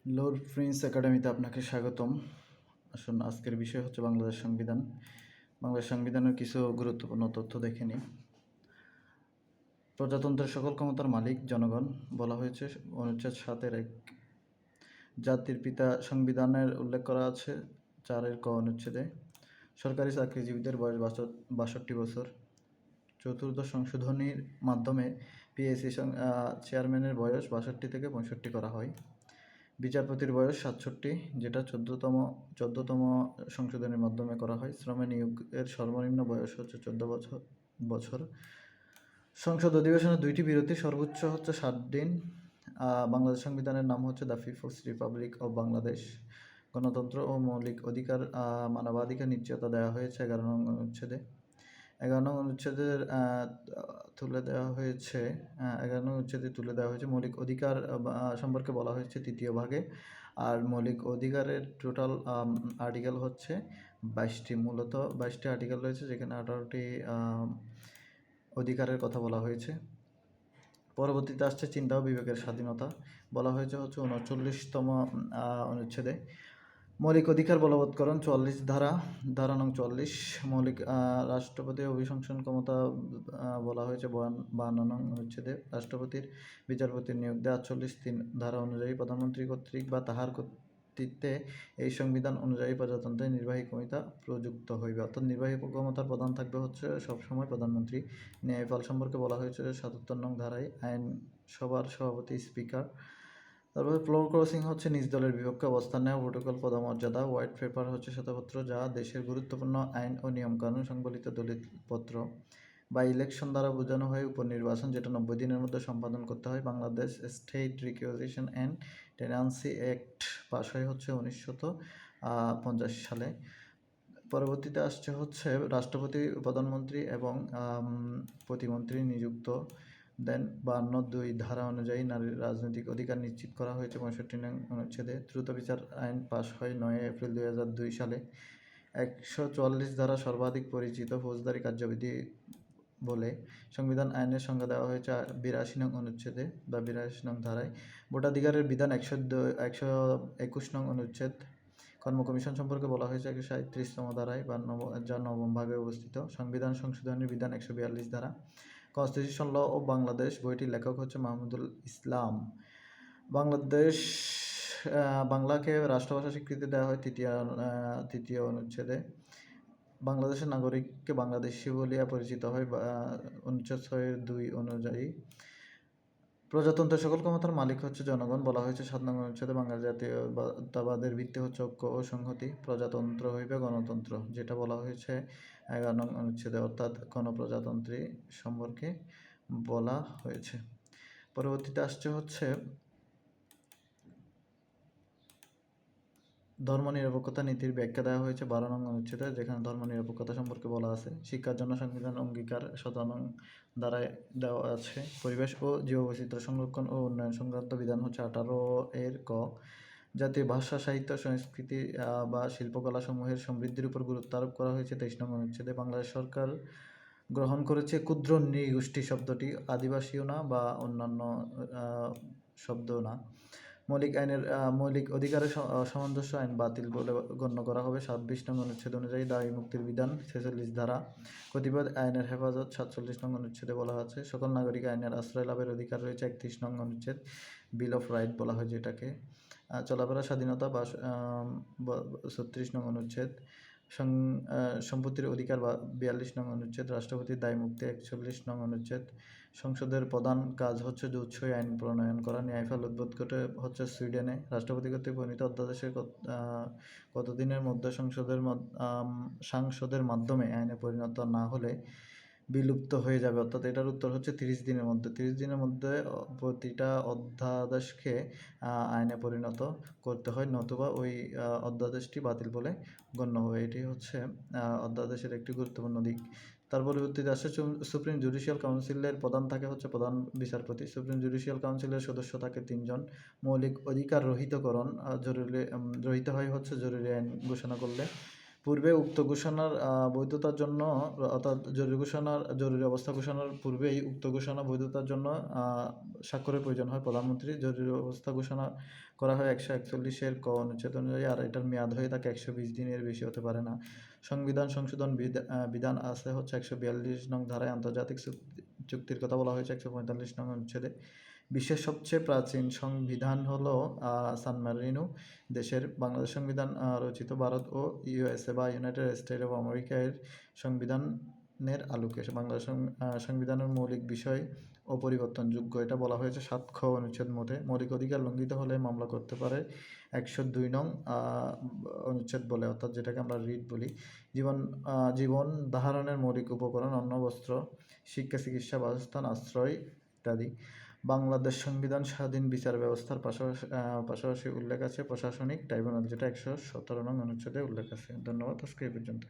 Lord Prince একাডেমিতে আপনাকে স্বাগতম। আসুন, আজকের বিষয় হচ্ছে বাংলাদেশ সংবিধান। বাংলাদেশ সংবিধানের কিছু গুরুত্বপূর্ণ তথ্য দেখে নিই। প্রজাতন্ত্রের সকল ক্ষমতার মালিক জনগণ বলা হয়েছে অনুচ্ছেদ 7-1। জাতির পিতা সংবিধানের উল্লেখ করা আছে 4-ক অনুচ্ছেদে। সরকারি চাকরিজীবীদের বয়স 62 বছর। চতুর্দশ সংশোধনীর মাধ্যমে পিএসসি চেয়ারম্যানের বয়স 62 থেকে 65 করা হয়। বিচারপতির বয়স 67, যেটা 14তম সংশোধনীর মাধ্যমে করা হয়। শ্রমে নিয়োগের সর্বনিম্ন বয়স হচ্ছে 14 বছর। সংসদ অধিবেশনে 2টি বিরতি, সর্বোচ্চ হচ্ছে 60 দিন। বাংলাদেশ সংবিধানের নাম হচ্ছে the People's Republic of Bangladesh. গণতন্ত্র ও মৌলিক অধিকার মানবাধিকার নিশ্চয়তা দেওয়া হয়েছে 11 নং অনুচ্ছেদে। 11 নং অনুচ্ছেদের তুলে দেওয়া হয়েছে 11 নং অনুচ্ছেদে তুলে দেওয়া হয়েছে মৌলিক অধিকার সম্পর্কে বলা হয়েছে 3য় ভাগে। আর মৌলিক অধিকারের টোটাল আর্টিকেল হচ্ছে 22টি। মূলত 22টি আর্টিকেল রয়েছে, যেখানে 18টি অধিকারের কথা বলা হয়েছে। পরবর্তীতে আসছে চিন্তা ও বিবেকের স্বাধীনতা, বলা হয়েছে হচ্ছে 39তম অনুচ্ছেদে। মৌলিক অধিকার বলবৎকরণ 44 ধারা নং 44। মৌলিক রাষ্ট্রপতির অভিশংসন ক্ষমতা বলা হয়েছে 52 নং অনুচ্ছেদে। রাষ্ট্রপতির বিচারপতির নিয়োগ দেয় 48 ধারা অনুযায়ী প্রধানমন্ত্রী কর্তৃক বা তাহার কর্তৃত্বে এই সংবিধান অনুযায়ী প্রজাতন্ত্রের নির্বাহী ক্ষমতা প্রযুক্ত হইবে। অর্থাৎ নির্বাহী ক্ষমতার প্রধান থাকবে হচ্ছে সবসময় প্রধানমন্ত্রী। ন্যায়পাল সম্পর্কে বলা হয়েছে 77 নং ধারায় আইনসভার সভাপতি স্পিকার। তারপরে ফ্লোর ক্রসিং হচ্ছে নিজ দলের বিপক্ষে অবস্থান নেওয়া। প্রোটোকল পদমর্যাদা। হোয়াইট পেপার হচ্ছে শ্বেতপত্র, যা দেশের গুরুত্বপূর্ণ আইন ও নিয়মকানুন সংবলিত দলিলপত্র। বা ইলেকশন দ্বারা বোঝানো হয় উপনির্বাচন, যেটা 90 দিনের মধ্যে সম্পাদন করতে হয়। Bangladesh state requisition and tenancy act pass হয় হচ্ছে 1950 সালে। পরবর্তীতে আসছে হচ্ছে রাষ্ট্রপতি, প্রধানমন্ত্রী এবং প্রতিমন্ত্রী নিযুক্ত দেন 52 ধারা অনুযায়ী নারীর রাজনৈতিক অধিকার নিশ্চিত করা হয়েছে 65 নং অনুচ্ছেদে। দ্রুত বিচার আইন পাশ হয় 9 এপ্রিল 2002 সালে। 144 ধারা সর্বাধিক পরিচিত ফৌজদারি কার্যবিধি বলে সংবিধান আইনের সংজ্ঞা দেওয়া হয়েছে 82 নং অনুচ্ছেদে বা 82 নং ধারায়। ভোটাধিকারের বিধান 121 নং অনুচ্ছেদ। কর্ম কমিশন সম্পর্কে বলা হয়েছে 137তম ধারায় বা যা নবম ভাগে অবস্থিত। সংবিধান সংশোধনের বিধান 142 ধারা। কনস্টিটিউশন ল অফ বাংলাদেশ বইটির লেখক হচ্ছে মাহমুদুল ইসলাম। বাংলাদেশ বাংলাকে রাষ্ট্রভাষা স্বীকৃতি দেওয়া হয় তৃতীয় অনুচ্ছেদে। বাংলাদেশের নাগরিককে বাংলাদেশি বলিয়া পরিচিত হয় অনুচ্ছেদ 6-2 অনুযায়ী। প্রজাতন্ত্রের সকল ক্ষমতার মালিক হচ্ছে জনগণ, বলা হয়েছে 7 নং অনুচ্ছেদে। বাংলা জাতীয়তাবাদের ভিত্তি হচ্ছে ঐক্য ও সংহতি। প্রজাতন্ত্র হইবে গণতন্ত্র, যেটা বলা হয়েছে 11 নং অনুচ্ছেদে, অর্থাৎ গণপ্রজাতন্ত্রী সম্পর্কে বলা হয়েছে। পরবর্তীতে আসছে হচ্ছে ধর্মনিরপেক্ষতা নীতির ব্যাখ্যা দেওয়া হয়েছে 12 নং অনুচ্ছেদে, যেখানে ধর্মনিরপেক্ষতা সম্পর্কে বলা আছে। শিক্ষার জন্য সংবিধান অঙ্গীকার 17 নং ধারায় দেওয়া আছে। পরিবেশ ও জীববৈচিত্র্য সংরক্ষণ ও উন্নয়ন সংক্রান্ত বিধান হচ্ছে 18-ক। জাতীয় ভাষা, সাহিত্য, সংস্কৃতি বা শিল্পকলা সমূহের সমৃদ্ধির উপর গুরুত্ব আরোপ করা হয়েছে 23 নং অনুচ্ছেদে। বাংলাদেশ সরকার গ্রহণ করেছে ক্ষুদ্র নৃগোষ্ঠী শব্দটি, আদিবাসীও না বা অন্যান্য শব্দও না। মৌলিক অধিকারের সামঞ্জস্য আইন বাতিল বলে গণ্য করা হবে 26 নং অনুচ্ছেদ অনুযায়ী। দাবি মুক্তির বিধান 46 ধারা। কতিপয় আইনের হেফাজত 47 নং অনুচ্ছেদে বলা আছে। সকল নাগরিক আইনের আশ্রয় লাভের অধিকার রয়েছে 31 নং অনুচ্ছেদ, বিল অফ রাইট বলা হয় যেটাকে। চলাফেরার স্বাধীনতা বা 36 নং অনুচ্ছেদ। সম্পত্তির অধিকার বা 42 নং অনুচ্ছেদ। রাষ্ট্রপতির দায় মুক্তি 41 নং অনুচ্ছেদ। সংসদের প্রধান কাজ হচ্ছে জুৎসই আইন প্রণয়ন করা। ন্যায়ফল উদ্ভূত ঘটে হচ্ছে সুইডেনে। রাষ্ট্রপতি কর্তৃক প্রণীত অধ্যাদেশের কতদিনের মধ্যে সাংসদের মাধ্যমে আইনে পরিণত না হলে বিলুপ্ত হয়ে যাবে, অর্থাৎ এটার উত্তর হচ্ছে 30 দিনের মধ্যে। 30 দিনের মধ্যে প্রতিটা অধ্যাদেশকে আইনে পরিণত করতে হয়, নতুবা ওই অধ্যাদেশটি বাতিল বলে গণ্য হবে। এটি হচ্ছে অধ্যাদেশের একটি গুরুত্বপূর্ণ দিক। তার পরবর্তীতে আসছে সুপ্রিম জুডিশিয়াল কাউন্সিলের প্রধান থাকে হচ্ছে প্রধান বিচারপতি। সুপ্রিম জুডিশিয়াল কাউন্সিলের সদস্য থাকে 3 জন। মৌলিক অধিকার রহিত হয় হচ্ছে জরুরি আইন ঘোষণা করলে। পূর্বে উক্ত ঘোষণার বৈধতার জন্য অর্থাৎ জরুরি অবস্থা ঘোষণার পূর্বেই উক্ত ঘোষণা বৈধতার জন্য স্বাক্ষরের প্রয়োজন হয় প্রধানমন্ত্রী। জরুরি অবস্থা ঘোষণা করা হয় 141-এর ক অনুচ্ছেদ অনুযায়ী, আর এটার মেয়াদ হয়ে থাকে 120 দিনের বেশি হতে পারে না। সংবিধান সংশোধন বিধান আছে হচ্ছে 142 নং ধারায়। আন্তর্জাতিক চুক্তির কথা বলা হয়েছে 145 নং অনুচ্ছেদে। বিশ্বের সবচেয়ে প্রাচীন সংবিধান হলো সান মারিনো দেশের। বাংলাদেশ সংবিধান রচিত ভারত ও ইউএসএ বা ইউনাইটেড স্টেট অফ আমেরিকা এর সংবিধানের আলোকে বাংলাদেশ সংবিধানের মৌলিক বিষয় অপরিবর্তনযোগ্য। এটা বলা হয়েছে 7 খ অনুচ্ছেদ মতে। মৌলিক অধিকার লঙ্ঘিত হলে মামলা করতে পারে 102 নং অনুচ্ছেদ বলে, অর্থাৎ যেটাকে আমরা রিট বলি। জীবন ধারণের মৌলিক উপকরণ, অন্ন, বস্ত্র, শিক্ষা, চিকিৎসা, বাসস্থান, আশ্রয় ইত্যাদি। বাংলাদেশ সংবিধান স্বাধীন বিচার ব্যবস্থার পাশাপাশি উল্লেখ আছে প্রশাসনিক ট্রাইব্যুনাল, যেটা 117 নং অনুচ্ছেদে উল্লেখ আছে। ধন্যবাদ, আজকে এই পর্যন্ত।